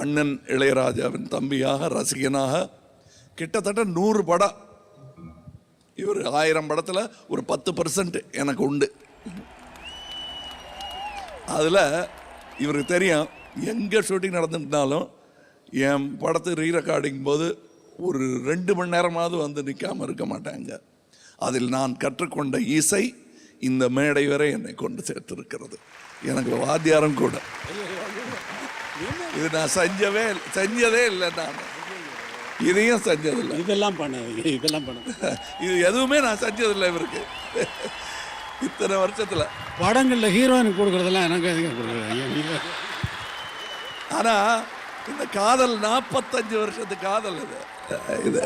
அண்ணன் இளையராஜாவின் தம்பியாக ரசிகனாக கிட்டத்தட்ட 100 படம், இவர் 1000 படத்தில் ஒரு 10% எனக்கு உண்டு. அதில் இவருக்கு தெரியும், எங்கே ஷூட்டிங் நடந்துட்டாலும் என் படத்து ரீ ரெக்கார்டிங் போது ஒரு 2 மணி நேரமாவது வந்து நிற்காமல் இருக்க மாட்டாங்க. அதில் நான் கற்றுக்கொண்ட இசை இந்த மேடை வரை என்னை கொண்டு சேர்த்திருக்கிறது. எனக்கு வாத்தியாரம் கூட. இது நான் செஞ்சதே இல்லை. நான் இதையும் செஞ்சதில்லை. இதெல்லாம் இது எதுவுமே நான் செஞ்சதில்லை இவருக்கு இத்தனை வருஷத்தில். படங்களில் ஹீரோயினுக்கு கொடுக்குறதெல்லாம் எனக்கு அதிகம் கொடுக்குறது. ஆனால் இந்த காதல் 45 வருஷத்து காதல் இது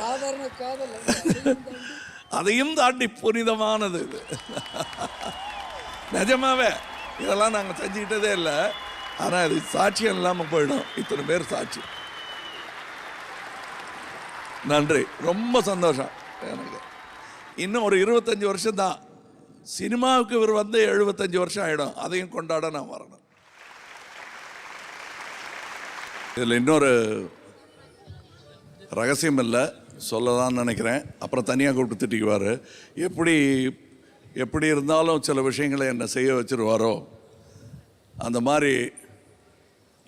அதையும் தாண்டி புனிதமானது இது. நிஜமாவே இதெல்லாம் நாங்கள் செஞ்சுக்கிட்டதே இல்லை. ஆனால் இது சாட்சியம் இல்லாமல் போயிடும். இத்தனை பேர் சாட்சி. நன்றி, ரொம்ப சந்தோஷம் எனக்கு. இன்னும் ஒரு 25 வருஷம் தான் சினிமாவுக்கு இவர் வந்து 75 வருஷம் ஆகிடும். அதையும் கொண்டாட நான் வரணும். இதில் இன்னொரு ரகசியம் இல்லை, சொல்லலாம்னு நினைக்கிறேன். அப்புறம் தனியாக கூப்பிட்டு திட்டிக்குவார். எப்படி இருந்தாலும் சில விஷயங்களை என்னை செய்ய வச்சுருவாரோ, அந்த மாதிரி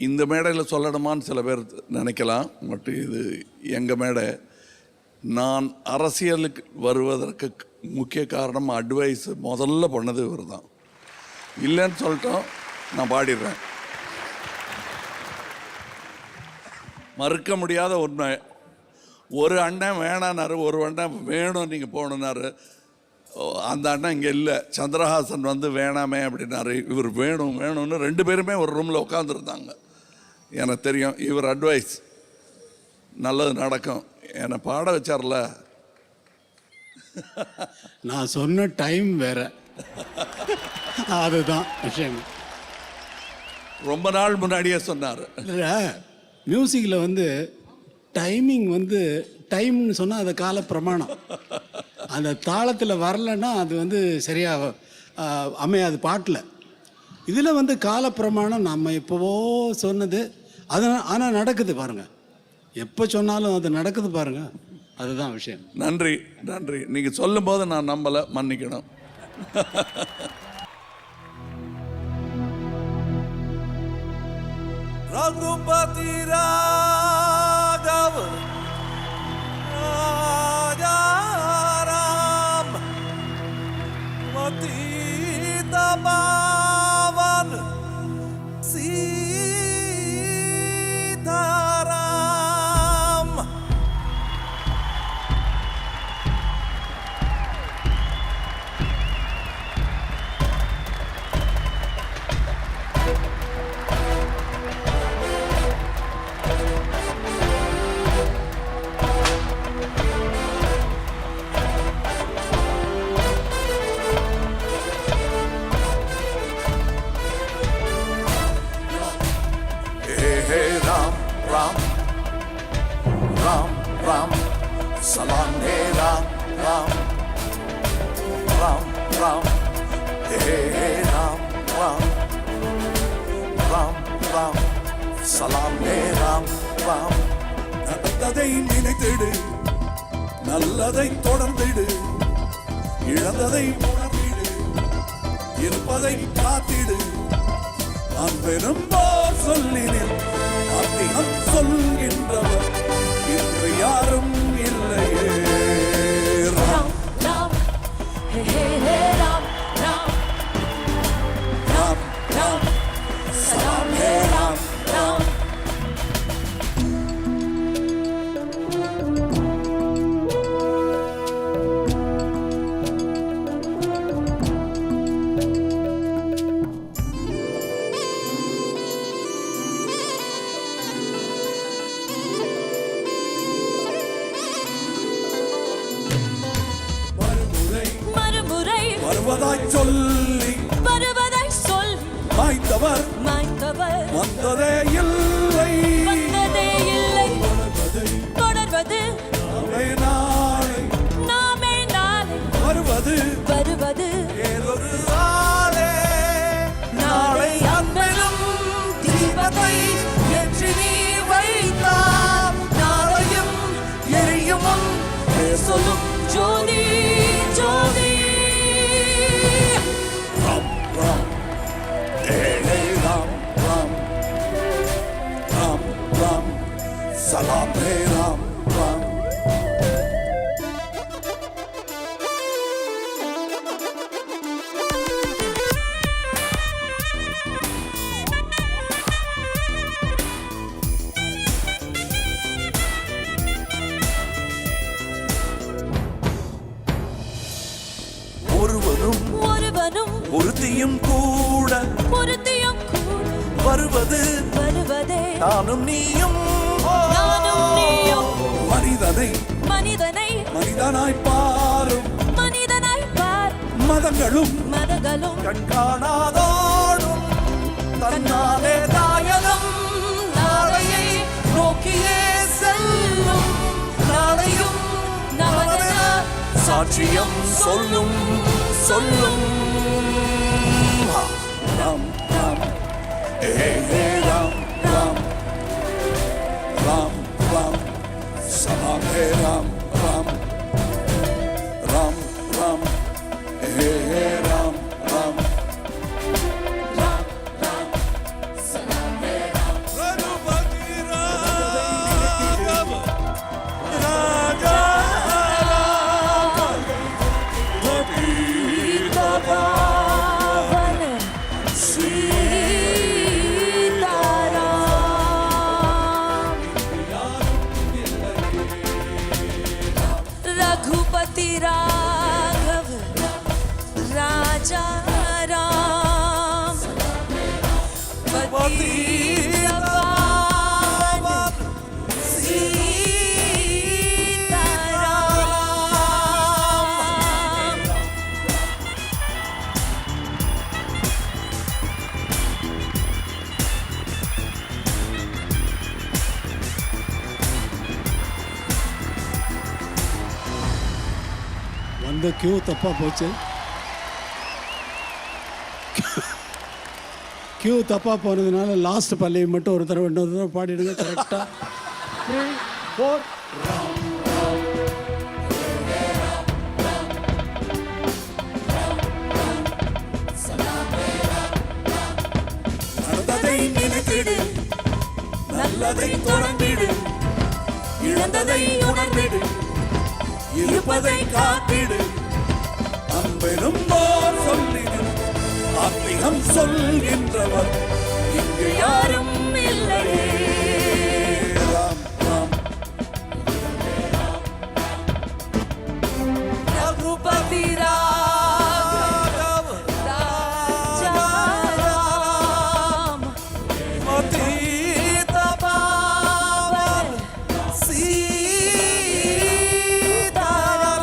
இந்த மேடையில் சொல்லணுமான்னு சில பேர் நினைக்கலாம். பட் இது எங்கள் மேடை. நான் அரசியலுக்கு வருவதற்கு முக்கிய காரணம் அட்வைஸ் முதல்ல பண்ணது இவர் தான். இல்லைன்னு சொல்லிட்டோம், நான் பாடிடுறேன். மறுக்க முடியாத உண்மை. ஒரு அண்ணன் வேணான்னாரு, ஒரு அண்ணன் வேணும் நீங்கள் போகணுன்னாரு. அந்த அண்ணன் இங்கே இல்லை, சந்திரஹாசன் வந்து வேணாமே அப்படின்னாரு. இவர் வேணும்னு 2 பேருமே ஒரு ரூமில் உட்காந்துருந்தாங்க. எனக்கு தெரியும் இவர் அட்வைஸ் நல்லது நடக்கும். என்னை பாட வச்சார்ல. நான் சொன்ன டைம் வேற, அதுதான் விஷயம். ரொம்ப நாள் முன்னாடியே சொன்னார். மியூசிக்கில் வந்து டைமிங் வந்து டைம்னு சொன்னால் அது கால பிரமாணம். அந்த தாளத்தில் வரலைன்னா அது வந்து சரியாக அமையாது பாட்டில். இதில் வந்து கால பிரமாணம் நம்ம எப்போவோ சொன்னது அது, ஆனால் நடக்குது பாருங்கள். எப்போ சொன்னாலும் அது நடக்குது பாருங்கள், அதுதான் விஷயம். நன்றி. நீங்கள் சொல்லும் போது நான் நம்பலை, மன்னிக்கணும். रघुपति राघव राजा राम पतित पावन Sitaram. Ram, Ram, Ram, Salam He Ram, Ram, Ram, Ram, Hey Ram, Ram, Ram, Ram, Salam He Ram, Ram. நடந்ததை நினைத்திடு, நல்லதை தொடர்ந்திடு, இழந்ததை உணர்ந்திடு, இருப்பதை காத்திடு. நான் பெரும்போர் சொல்லினேன், அதிகம் சொல்கின்றவர் இன்று யாரும் இல்லையே. ராம் ராம் ஹே ஹே ஹே ராம் ராம் ராம் ராம் சலாம் ஹே ராம் ராம். வருவதாய் சொல்லி மாய்த்தவர் வந்ததே இல்லை, தொடர்வது நாமே நாளை வருவது ஏதொரு நாளே. நாளை அன்பெனும் தீபத்தை நீ வைத்தால் நாளையும் எரியும் உன் பேர் சொல்லும் ஜோதி ஜோதி. ராம் ராம் ஏழே ராம் ராம் ராம் ராம் சலாம் ஹே ராம் ராம். ஒருவரும் ஒருவனும் ஒருத்தியும் கூட பொருத்தியும் வருவது வருவதே நானும் நீயும். நானும் நீயும் மனிதனை மனிதனை மனிதனாய் பாரும் மனிதனாய் பார். மதங்களும் மதங்களும் கண்காணாதோடும் தன்னாலே தாயகம் நாளையை நோக்கியே செல்லும். நாளையும் நமது சாட்சியம் சொல்லும் சொல்லும். ராம் ராம் ஏ ராம் ராம் ராம் ராம் சலாம் ஹே ராம் ராம் ராம் ராம் ஏ ராம் ராம் ராம் ராம் சலாம் ஹே ராம். ரகுபதி ராகவ ராஜா रघुपति राघव राजा राम पति पावन सीता राम. வந்த கியூ தப்பாக போச்சு. கியூ தப்பாக போனதுனால லாஸ்ட் பல்லையை மட்டும் ஒரு தடவை இன்னொரு தடவை பாடிடுங்க கரெக்டாக. 3 4 நடந்ததை நினைத்திடு, நல்லதை தொடர்ந்திடு, இழந்ததை உணர்ந்திடு, இருப்பதை காத்திடு. அன்பெனும் போர் சொல்லிடு, ஆத்மீகம் சொல்கின்றவர் இங்கு யாரும் இல்லையே. ராம் ராம் रघुपति राघव राजा राम पतित पावन सीता राम.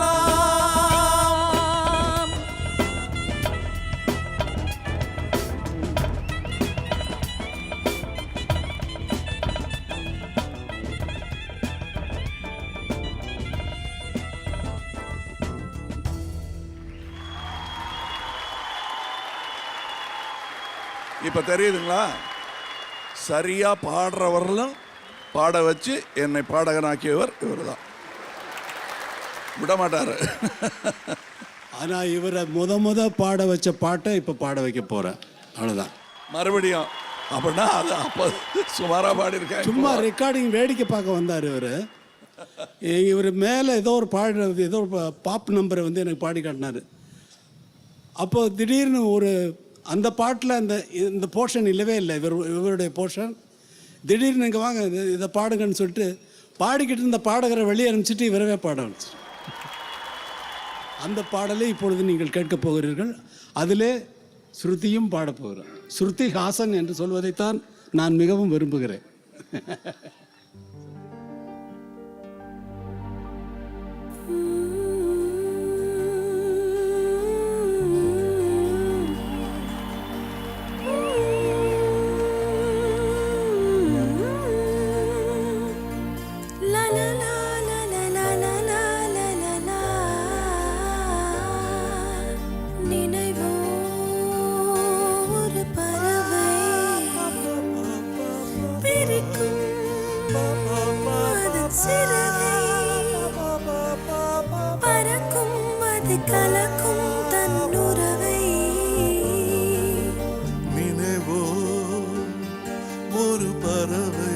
இப்போ தெரியுதுங்களா? சரியா பாடுறவர்களும் பாட வச்சு என்னை பாடகனாக்கியவர் இவர் தான். விட மாட்டாரு. ஆனால் இவரை முத பாட வச்ச பாட்டை இப்போ பாட வைக்க போகிறேன். அவ்வளோதான். மறுபடியும் அப்படின்னா அது அப்போ சுமாராக பாடியிருக்கேன். சும்மா ரெக்கார்டிங் வேடிக்கை பார்க்க வந்தார் இவர். இவர் மேலே ஏதோ ஒரு ஏதோ ஒரு பாப் நம்பரை வந்து எனக்கு பாடி காட்டினார். அப்போ திடீர்னு ஒரு அந்த பாட்டில் இந்த போர்ஷன் இல்லவே இல்லை, இவருடைய போர்ஷன். திடீர்னு இங்கே வாங்க இதை பாடுங்கன்னு சொல்லிட்டு பாடிக்கிட்டு இருந்த பாடகரை வெளியே அனுப்பிச்சிட்டு இவரவே பாட ஆரம்பிச்சு. அந்த பாடலை இப்பொழுது நீங்கள் கேட்கப் போகிறீர்கள். அதிலே ஸ்ருதியும் பாடப் போகிறேன். ஸ்ருதி ஹாசன் என்று சொல்வதைத்தான் நான் மிகவும் விரும்புகிறேன். நினைவோ ஒரு பறவை பிரிக்கும் அதன் சிறகை பறக்கும் அது கலக்கும் தன் உறவை நினைவோ ஒரு பறவை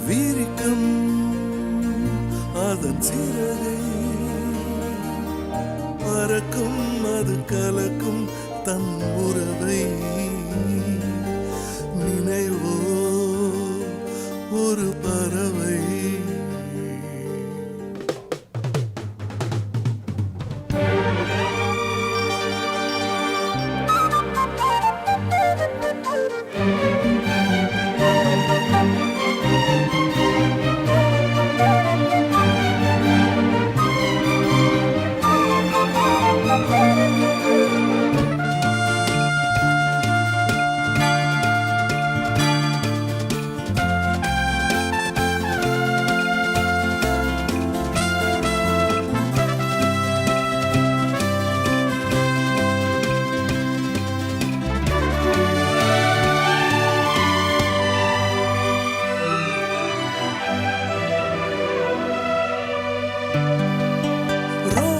விரிக்கும் அதன் சிறகை பறக்கும் அது கலக்கும் தன் உறவை நினைவோ ஒரு பறவை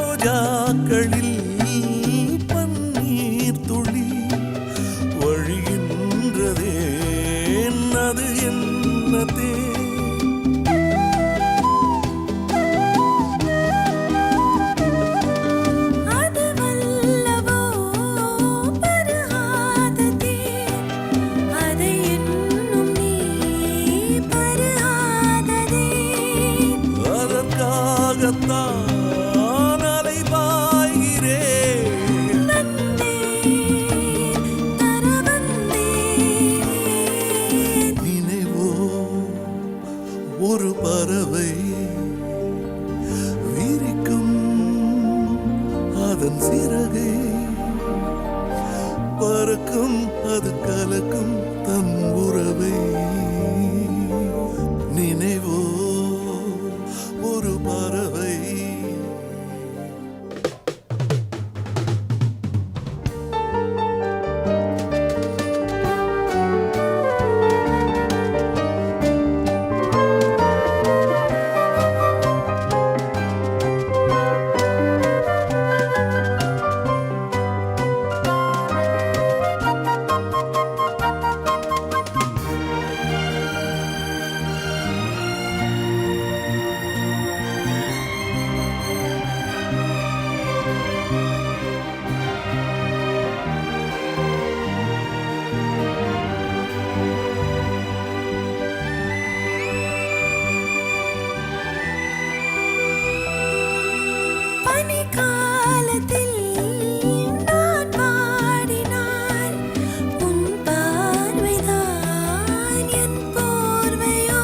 ரோஜாக்களில் பன்னீர் துளி வழிகின்றதே அது என்னதே அது வல்லவோ பருகாததே அதை இன்னும் நீ பருகாததே அதற்காகத்தான் அலைபாய்கிறேன் வந்தேன் தர வந்தேன் நினைவோ ஒரு பறவை விரிக்கும் அதன் சிறகை பறக்கும் அது கலக்கும் தன் உறவை நினைவோ ஒரு பறவை பனிக்காலத்தில் நான் பாடினால் உன் பார்வைதான் என் போர்வையோ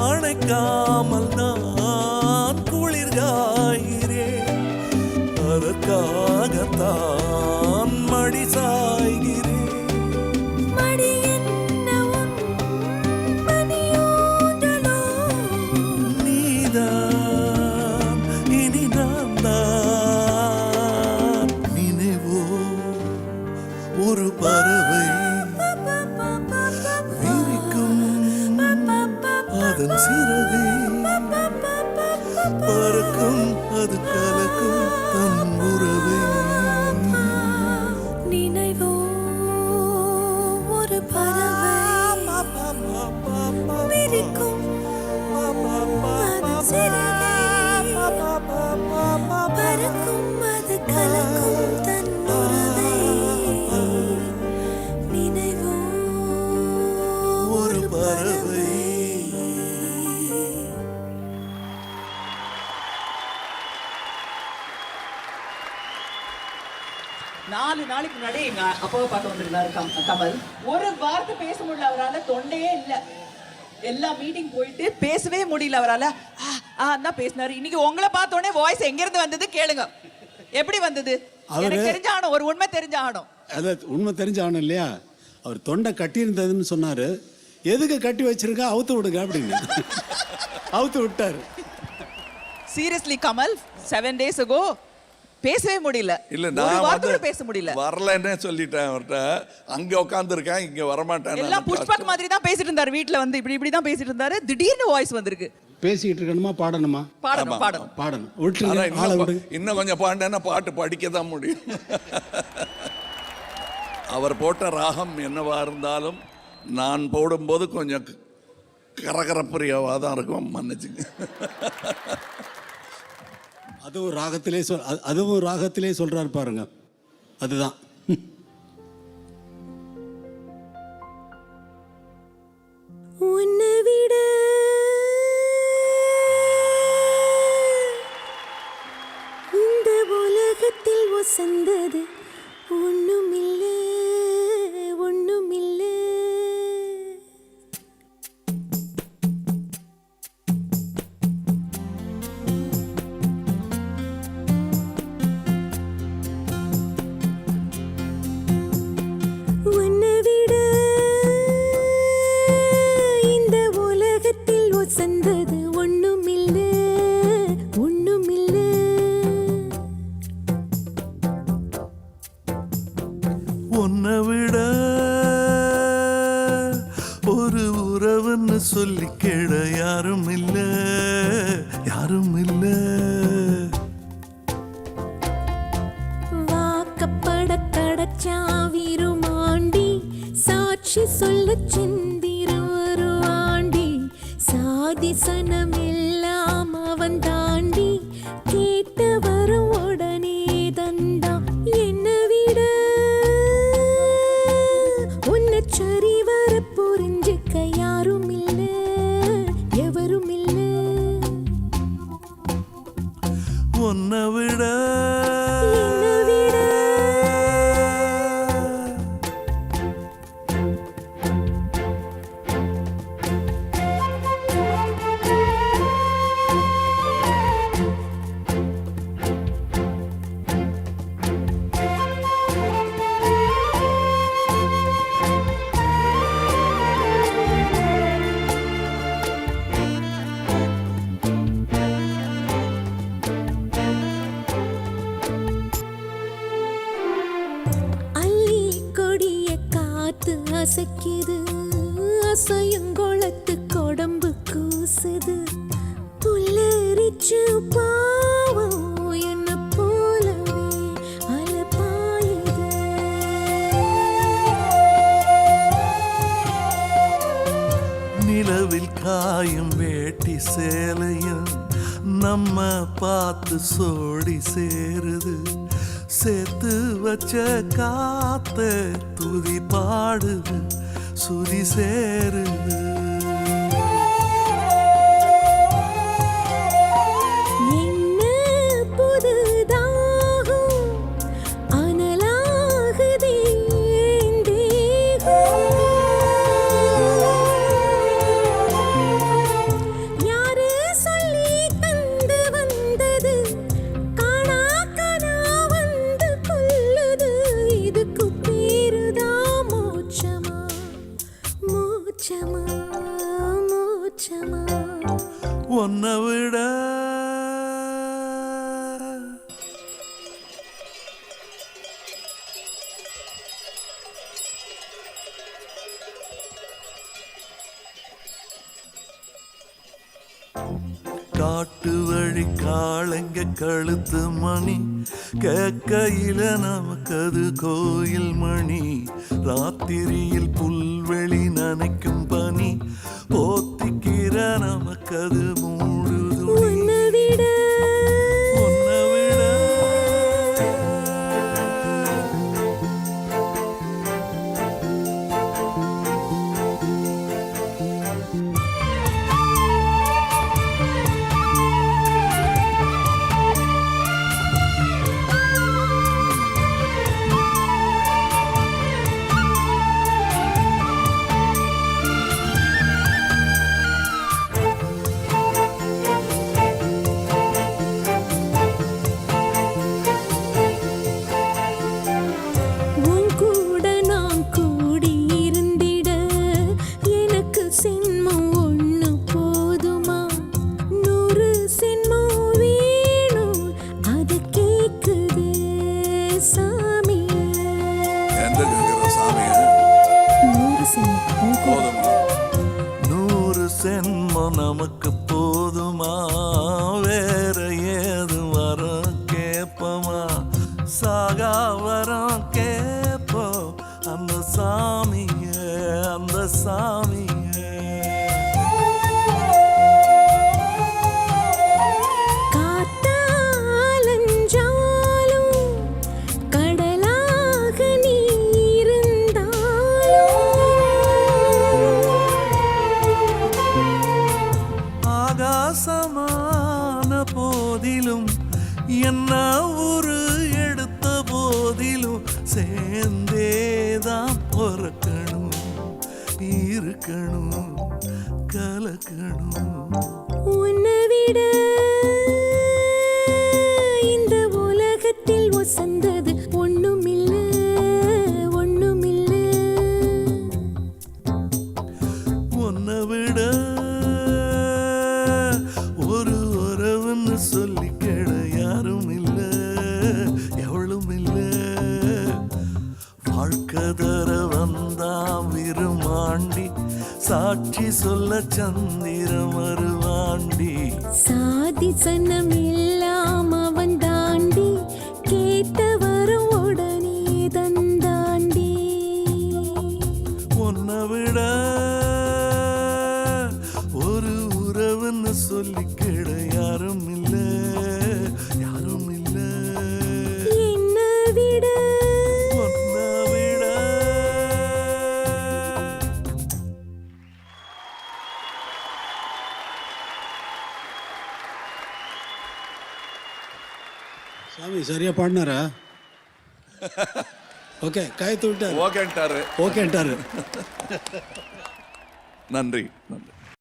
அணைக்காமல் நான் குளிர்காகிறேன் அதற்காகத்தான் மடி சாய்கிறேன் மடி என்ன உன் மணியோதலோ நீதான் இனி நான் தான் நினைவோ ஒரு பறவை விரிக்கும் அதன் சிறகை பறக்கும் அது கலக்கும் தன் உறவை நினைவோ ஒரு பறவை விரிக்கும் அதன் சிறகை பறக்கும் அது கலக்கும் தன் உறவை நினைவோ ஒரு பறவை நாலு நாளைக்கு முன்னாடி எங்க அப்பாவை பார்க்க வந்திருந்தாரு கமல். ஒரு வார்த்தை பேச முடியல அவரால, தொண்டையே இல்ல. எல்லா மீட்டிங் போயிட்டு பேசவே முடியல அவரால. தான் பேசினாரு. இன்னைக்கு உங்களை பார்த்தோன்னே வாய்ஸ் எங்க இருந்து வந்தது கேளுங்க. எப்படி வந்தது? எனக்கு தெரிஞ்சாகணும், ஒரு உண்மை தெரிஞ்சாகணும். அதான் உண்மை தெரிஞ்சாகணும் இல்லையா? அவர் தொண்டை கட்டி இருந்ததுன்னு சொன்னாரு. எதுக்கு கட்டி வச்சிருக்க, அவுத்து விடுங்க அப்படின்னு அவுத்து விட்டாரு. சீரியஸ்லி கமல், 7 days ago பேசவே முடியல. இல்ல ஒரு நான் வார்த்தை கூட வந்து பேச முடியல. வரலன்னே சொல்லிட்டேன் அவர்கிட்ட. அங்க உட்காந்துருக்கேன், இங்க வரமாட்டேன். எல்லாம் புஷ்பாக் மாதிரி தான் பேசிட்டு இருந்தாரு வீட்ல வந்து, இப்படி தான் பேசிட்டு இருந்தாரு. திடீர்னு வாய்ஸ் வந்திருக்கு. பேசிக்கிட்டு இருக்கணுமா பாடணுமா? பாடணும் பாடணும். பாடணும். ஆனா விட்டுருங்க, ஆளை விடுங்க. இன்னும் கொஞ்சம் பாண்டேன்னா பாட்டு படிக்க தான் முடியும். அவர் போட்ட ராகம் என்னவா இருந்தாலும் நான் போடும்போது கொஞ்சம் கரகரப்புரியவாக தான் இருக்கும், மன்னிச்சுங்க. அதுவும் ராகத்திலே சொல்றாரு பாருங்க, அதுதான். உன்னை விட இந்த உலகத்தில் வசந்தது ஒண்ணுமில்லை, ஒண்ணுமில்லை. உன்னை விட இந்த உலகத்தில் வசந்தது ஒண்ணுமில்லை, ஒண்ணுமில்லை. உன்னை விட ஒரு உறவுன்னு சொல்லி கேட யாரும் இல்ல, யாரும் இல்ல. வாக்கப்பட கடச்சாவிருமாண்டி சாட்சி சொல்ல செந்திரு ஆண்டி சாதி சனம் எல்லாம் அவன் தாண்டி கேட்ட வரும் உடனே தந்தா. என்னை விட உன்னை சரி வர புரிஞ்சுக்க யாரும் இல்ல, எவரும் இல்ல. உன்னை விட என்னை விட அள்ளி கொடிய காத்து அசைக்குது, அசையங்குளத்து கொடம்பு கூசுது. புல்லரிச்சு பாவம் என்ன போலவே அலப்பாயுது. நிலவில் காயும் வேட்டி சேலையும் நம்ம பார்த்து சோடி சேருது. சேர்த்து வச்ச காத்த துதி பாடுது, சுதி சேருது. என்ன புதுதாகும் அனலாகுதே என் தேகம். யாரு சொல்லி தந்து வந்தது, காணா கனா வந்து கொல்லுது. இதுக்கு பேருதா மோட்சமா, மோட்சமா, மோட்சமா. உன்னை விட காட்டு வழி காளைங்க கழுத்து மணி கேக்கையில நமக்கது கோயில் மணி. ராத்திரியில் புல்வெளி நனைக்கும் பனி போத்திக்கிற நமக்கது மூடு துணி. உன்னை விட உன்னை விட சாமியே எந்த கேட்குற சாமியை நூறு சின்ன போதுமா 100 சென்மம் நமக்கு போதுமா வேற ஏது வரம் கேப்பமா சாகா வரம் கேப்போம் அந்த சாமியே காத்தாலஞ்சாலும் கடலாக நீ இருந்தாலும் ஆகாசமான போதிலும் என்ன ஒரு எடுத்த போதிலும் சேர்ந்தேதான் பொறக்கணும் இருக்கணும் கலக்கணும் உன்னை விட இந்த உலகத்தில் வசந்தது ஒண்ணுமில்ல உன்னை விட ஒரு உறவுன்னு சொல்லிக்கிட யாரும் இல்ல எவளும் இல்ல வாழ்க்கை தர வந்தான் விருமாண்டி சாட்சி சொல்ல சந்திரம் வருவாண்டி சாதி சனம் எல்லாம் அவன் தாண்டி கேட்ட வரும் உடனே தந்தாண்டி உன்னை விட ஒரு உறவுன்னு சொல்லிக்கிட யாரும் இல்ல என்னை விட உன்னை விட சாமி சரியா பாடினாரா? ஓகே கைத்து விட்டார். ஓகேன்ட்டாரு ஓகேன்ட்டாரு. நன்றி நன்றி